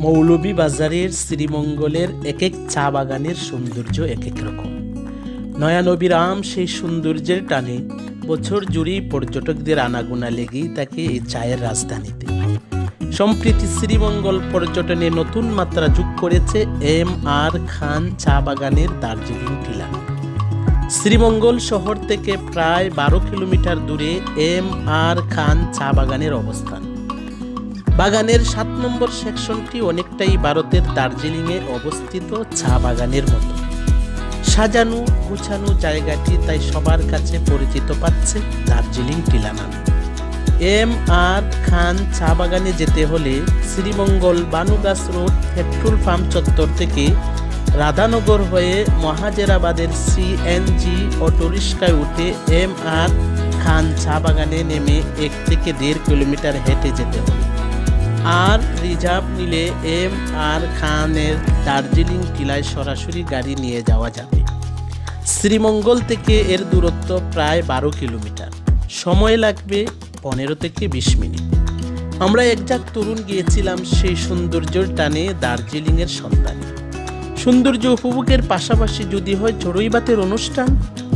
মৌলভীবাজারের শ্রীমঙ্গলের এক এক চা বাগানের সৌন্দর্য এক এক রকম। নয়ানবিরাম সেই সৌন্দর্যের টানে বছর জুড়েই পর্যটকদের আনাগোনা লেগেই থাকে এই চায়ের রাজধানীতে। সম্প্রতি শ্রীমঙ্গল পর্যটনে নতুন মাত্রা যোগ করেছে এম.আর. খান চা বাগানের দার্জিলিং টিলা। শ্রীমঙ্গল শহর থেকে প্রায় 12 কিলোমিটার দূরে এম.আর. খান চা বাগানের অবস্থান। বাগানের 7 নম্বর সেকশনটি অনেকটাই ভারতের দার্জিলিংয়ে অবস্থিত চা বাগানের মতো। সাজানো গুছানো জায়গাটি তাই সবার কাছে পরিচিত পাচ্ছে দার্জিলিং টিলা নামে। এম.আর. খান চা বাগানে যেতে হলে Sreemangal Bhanugach road petrol pump চত্বর থেকে রাধানগর হয়ে মহাজেরাবাদের সিএনজি অটোরিক্সায় উঠে এম.আর. খান চা বাগানে নেমে 1 থেকে 1.5 কিলোমিটার হেঁটে যেতে হবে। আর রিজার্ভ নিলে এম.আর. খানের দার্জিলিং টিলায় সরাসরি গাড়ি নিয়ে যাওয়া যাবে। শ্রীমঙ্গল থেকে এর দূরত্ব প্রায় 12 কিলোমিটার, সময় লাগবে 15 থেকে 20 মিনিট। আমরা একজাক তরুণ গিয়েছিলাম সেই সৌন্দর্যের টানে দার্জিলিংয়ের সন্ধানে। সৌন্দর্য উপভোগের পাশাপাশি যদি হয় চড়ুই ভাতের অনুষ্ঠান,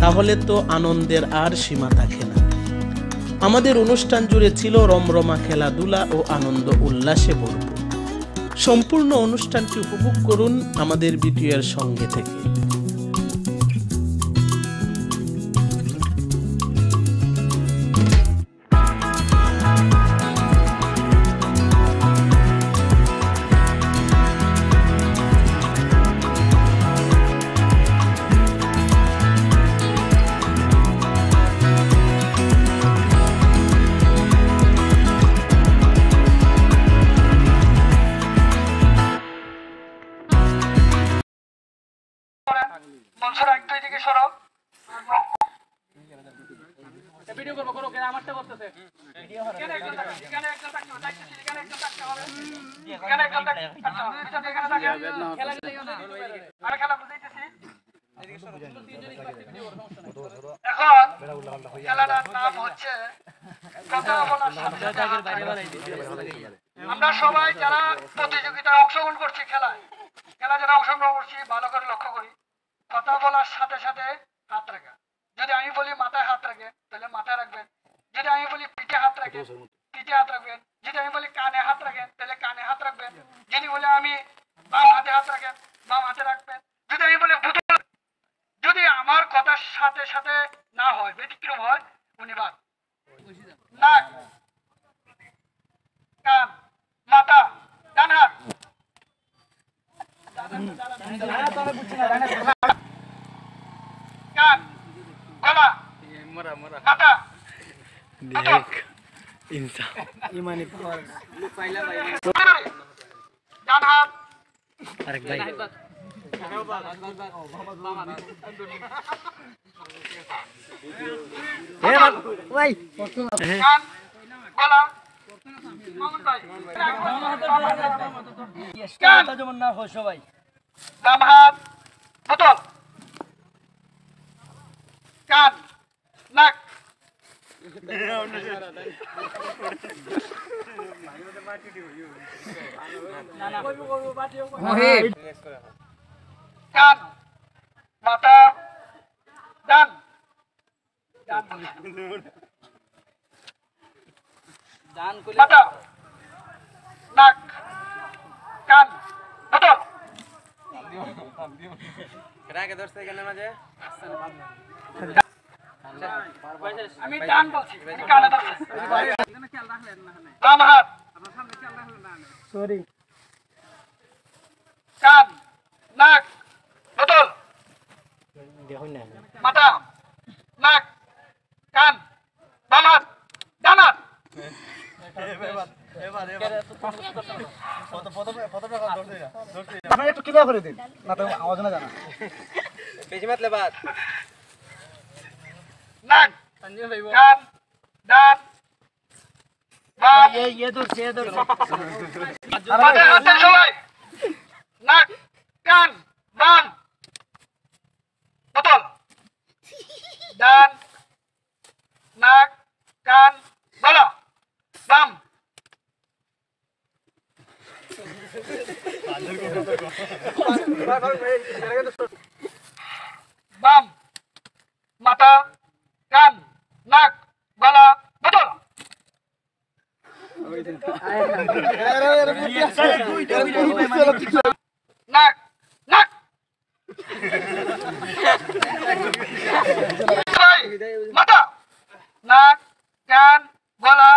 তাহলে তো আনন্দের আর সীমা থাকে না। আমাদের অনুষ্ঠান জুড়ে ছিল রমরমা খেলাধুলা ও আনন্দ উল্লাসে ভরপুর। সম্পূর্ণ অনুষ্ঠানটি উপভোগ করুন আমাদের ভিডিওর সঙ্গে থেকে। মনসুর একটু এদিকে সরো। ভিডিও করব করো কেন আমারটা করতেছে। এখানে একজন থাকবে, এখানে একজন থাকবে, দেখতেছি এখানে একজন থাকতে হবে। এখানে একজন থাকবে। আচ্ছা, এটা এখানে থাকে। খেলা দিও না। আরে খেলা বুঝাইতেছি। এদিকে সরো। তিনজনই পাশে ভিডিও করো, সমস্যা নাই। এখন খেলাটার নাম হচ্ছে কথা বলার সাথে আমরা সবাই যারা প্রতিযোগিতায় অংশগ্রহণ করছি, খেলা যারা অংশগ্রহণ করছি ভালো করে লক্ষ্য করি। কথা বলার সাথে সাথে হাত রাখা। যদি আমি বলি মাথায় হাত রাখেন তাহলে মাথায় রাখবেন। যদি আমি বলি পিঠে হাত রাখেন পিঠে হাত রাখবেন। যদি আমি বলি কানে হাত রাখেন তাহলে কানে হাত রাখবেন। যদি বলি আমি বাম হাতে হাত রাখেন বাম হাতে রাখবেন। যদি আমি বলি বুতুল, যদি আমার কথার সাথে সাথে না হয়, ব্যতিক্রম হয়, উনি বাদ। নাক, কান, মাথা, ডান হাত, কান, গলা, মাথা, ডান হাত, কান, গলা, বাম হাত, বোতল, কান, নাক, কান, মাথা, ডান, মাথা, নাক, কান, বোতল। আমি ডান বলছি, কানে ধরছি। বাম হাত, সরি, কান, নাক, বোতল, মাথা, নাক, কান, বাম হাত, ডান হাত। একটু ক্লিয়ার করে দিন, না তো আওয়াজ না জানা। বেশি মাতলে বাদ। নাক, কান, দাঁত, বাম, মাথায় হাত দেন সবাই। নাক, কান, বাম, বোতল, ডান, নাক, কান, গলা, বাম, বাম মাথা কান নাক গলা বোতল নাক নাক মাথা নাক কান গলা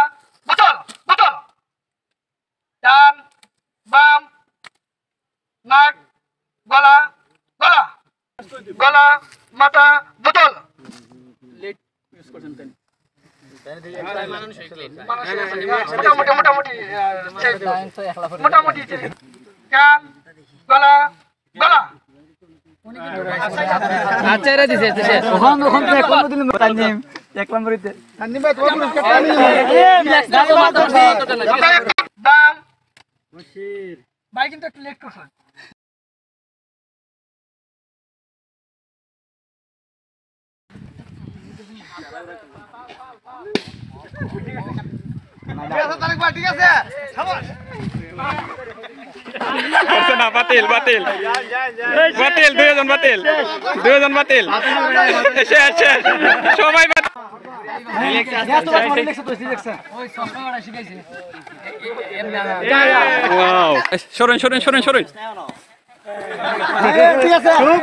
বোতল বোতল ডান বাম নাক গলা গলা গলা মাথা বোতল মোটামুটি কান গলা গলা আচ্ছা রে দিছে ওখান ওখান থেকে কোন দিন তানিম এক নম্বরিতে তানিম ভাই তোমার পুরস্কার দাম মুশির ভাই কিন্তু একটু লেট করছেন ঠিক আছে না বাতিল বাতিল বাতিল দুইজন বাতিল দুইজন বাতিল শেষ শেষ সবাই সরেন সরেন সরেন সরেন খুব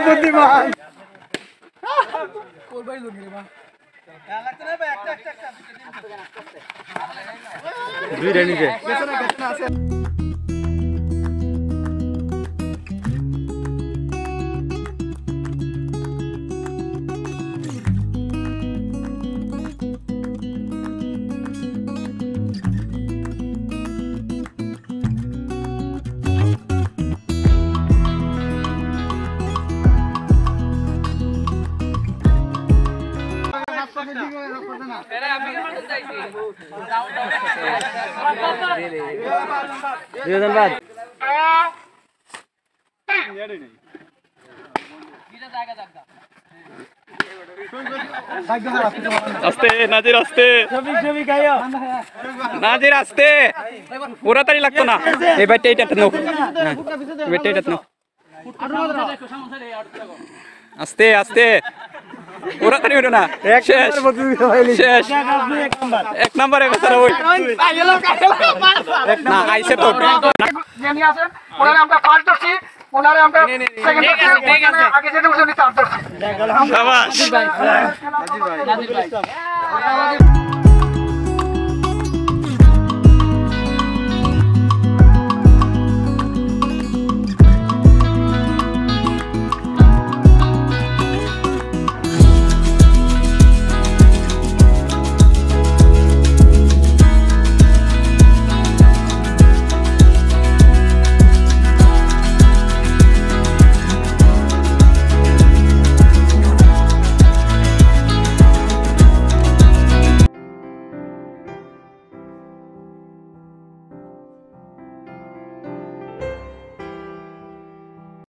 বুদ্ধিমান দুইটা নিচে দুইজন বাদ আস্তে নাজির আস্তে নাজির আস্তে ওরা তাড়ি লাগতো না এই বাইটা এইটা নাও বাইটা এইটা নাও আস্তে আস্তে ওরা তাড়ি হলো না শেষ শেষ এক নম্বরে বেচারা ওই না আইছে তো নিয়ে আসেন ওনারে আমরা ফার্স্ট ধরছি ওনারে আমরা সেকেন্ড ধরছি আগে যেতে বসে উনি থার্ড ধরছি শাবাশ নাজির ভাই